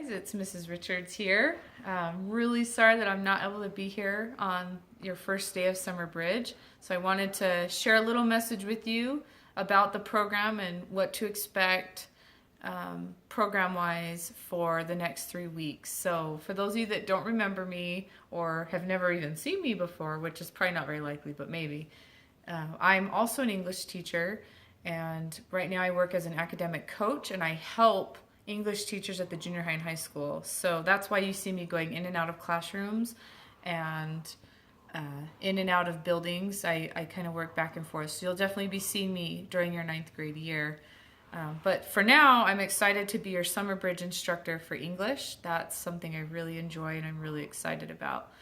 guys, it's Mrs. Richards here. I'm really sorry that I'm not able to be here on your first day of Summer Bridge. So I wanted to share a little message with you about the program and what to expect program-wise for the next 3 weeks. So for those of you that don't remember me or have never even seen me before, which is probably not very likely, but maybe, I'm also an English teacher, and right now I work as an academic coach, and I help English teachers at the junior high and high school. So that's why you see me going in and out of classrooms and in and out of buildings. I kind of work back and forth. So you'll definitely be seeing me during your ninth grade year. But for now, I'm excited to be your Summer Bridge instructor for English. That's something I really enjoy and I'm really excited about.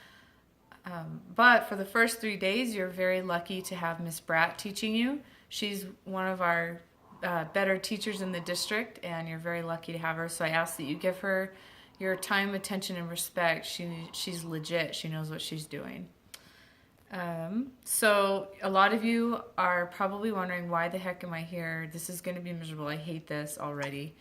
But for the first 3 days, you're very lucky to have Miss Bratt teaching you. She's one of our better teachers in the district, and you're very lucky to have her. So I ask that you give her your time, attention, and respect. She's legit. She knows what she's doing. So a lot of you are probably wondering, why the heck am I here? This is going to be miserable. I hate this already.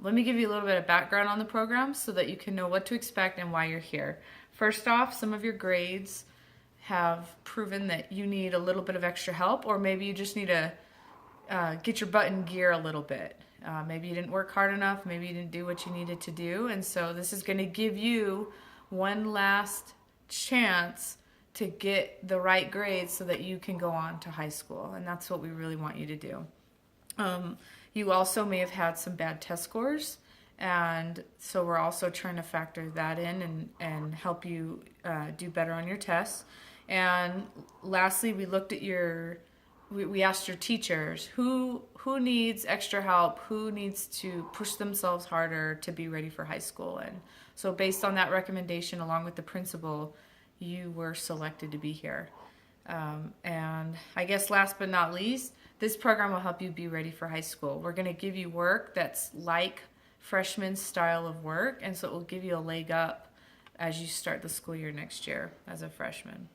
Let me give you a little bit of background on the program so that you can know what to expect and why you're here. First off, some of your grades have proven that you need a little bit of extra help, or maybe you just need to get your butt in gear a little bit. Maybe you didn't work hard enough, maybe you didn't do what you needed to do, and so this is going to give you one last chance to get the right grades so that you can go on to high school, and that's what we really want you to do. You also may have had some bad test scores, and so we're also trying to factor that in and help you do better on your tests. And lastly, we looked at we asked your teachers who needs extra help, who needs to push themselves harder to be ready for high school. And so based on that recommendation, along with the principal, you were selected to be here. And I guess last but not least, this program will help you be ready for high school. We're going to give you work that's like freshman style of work, and so it will give you a leg up as you start the school year next year as a freshman.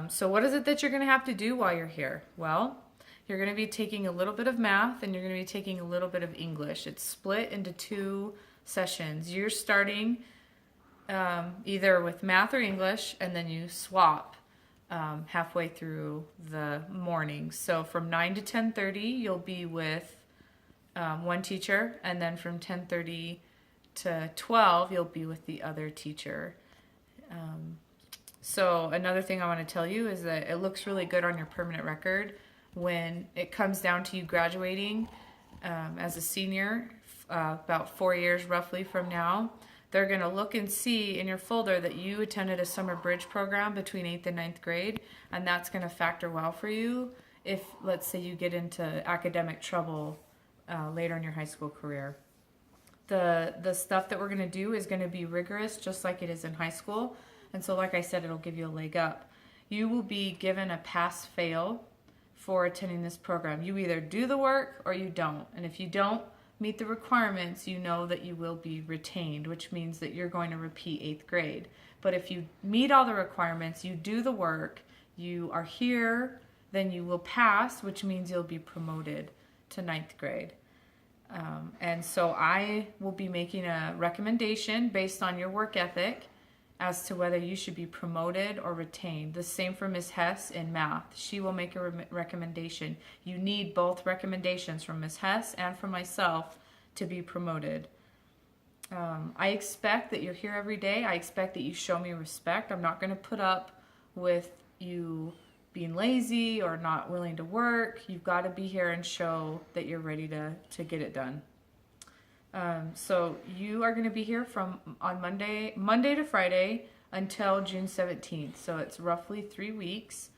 So what is it that you're going to have to do while you're here? Well, you're going to be taking a little bit of math and you're going to be taking a little bit of English. It's split into 2 sessions. You're starting either with math or English, and then you swap halfway through the morning. So from 9 to 10:30, you'll be with one teacher, and then from 10:30 to 12, you'll be with the other teacher. So another thing I want to tell you is that it looks really good on your permanent record when it comes down to you graduating as a senior, about 4 years roughly from now. They're going to look and see in your folder that you attended a summer bridge program between 8th and 9th grade, and that's going to factor well for you if, let's say, you get into academic trouble later in your high school career. The stuff that we're going to do is going to be rigorous, just like it is in high school. And so, like I said, it'll give you a leg up. You will be given a pass-fail for attending this program. You either do the work or you don't. And if you don't meet the requirements, you know that you will be retained, which means that you're going to repeat 8th grade. But if you meet all the requirements, you do the work, you are here, then you will pass, which means you'll be promoted to 9th grade. And so I will be making a recommendation based on your work ethic as to whether you should be promoted or retained. The same for Ms. Hess in math. She will make a recommendation. You need both recommendations from Ms. Hess and from myself to be promoted. I expect that you're here every day. I expect that you show me respect. I'm not going to put up with you being lazy or not willing to work. You've got to be here and show that you're ready to get it done. So you are going to be here on Monday to Friday until June 17th. So it's roughly 3 weeks.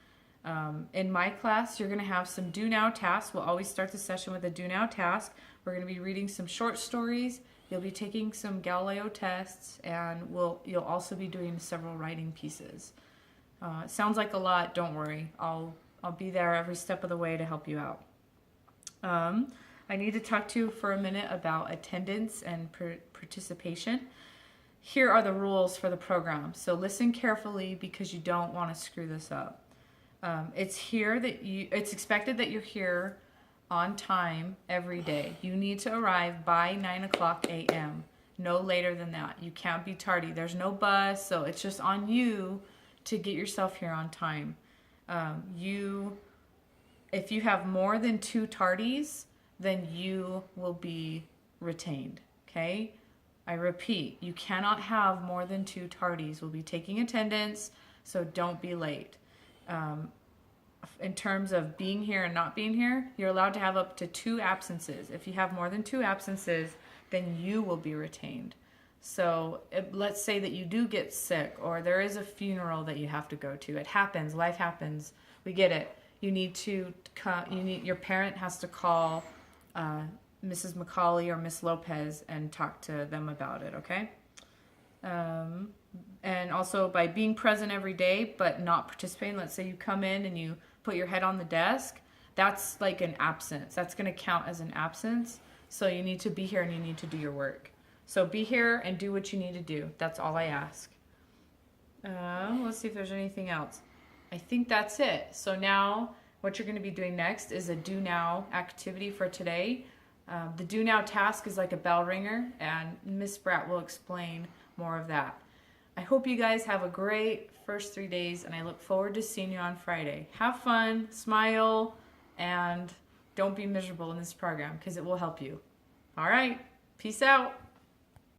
In my class, you're going to have some do now tasks. We'll always start the session with a do now task. We're going to be reading some short stories. You'll be taking some Galileo tests, and you'll also be doing several writing pieces. It sounds like a lot. Don't worry. I'll be there every step of the way to help you out. I need to talk to you for a minute about attendance and participation. Here are the rules for the program. So listen carefully because you don't want to screw this up. It's expected that you're here on time every day. You need to arrive by 9 o'clock a.m. no later than that. You can't be tardy. There's no bus, so it's just on you to get yourself here on time. If you have more than 2 tardies, then you will be retained, okay? I repeat, you cannot have more than 2 tardies. We'll be taking attendance, so don't be late. In terms of being here and not being here, you're allowed to have up to 2 absences. If you have more than 2 absences, then you will be retained. So let's say that you do get sick, or there is a funeral that you have to go to. It happens. Life happens. We get it. Your parent has to call Mrs. McCauley or Miss Lopez and talk to them about it, okay? And also by being present every day but not participating, let's say you come in and you put your head on the desk, that's like an absence. That's going to count as an absence. So you need to be here and you need to do your work. So be here and do what you need to do. That's all I ask. Let's see if there's anything else. I think that's it. So now what you're going to be doing next is a do now activity for today. The do now task is like a bell ringer, and Miss Spratt will explain more of that. I hope you guys have a great first 3 days, and I look forward to seeing you on Friday. Have fun, smile, and don't be miserable in this program because it will help you. All right, peace out.